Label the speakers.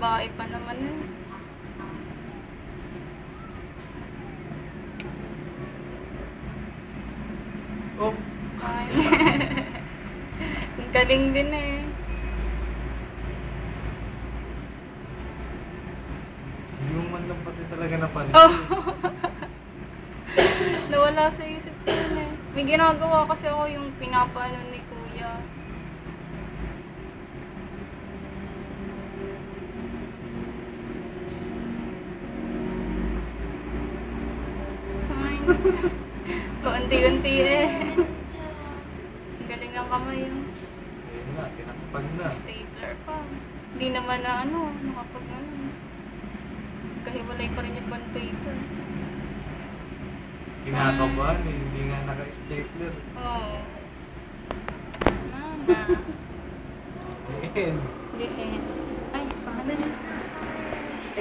Speaker 1: babae pa naman eh.
Speaker 2: Oh,
Speaker 1: Ay. Ang galing din eh.
Speaker 2: hindi mo man lang pati talaga napansin.
Speaker 1: Oh. Nawala sa isip ko yun eh. May ginagawa kasi ako yung pinapaano ni kuya. Ay. Paunti-unti eh. Ang galing ng kamay yun.
Speaker 2: Ayun na, tinakpan na.
Speaker 1: Stapler pa. Hindi naman na ano, nakapag ano. Kahiwalay pa rin yung bond paper.
Speaker 2: Kinakabahan eh, hindi nga naka-stapler.
Speaker 1: Oo. Mana.
Speaker 2: Ayan.
Speaker 1: Di eh. Ay, pangalan.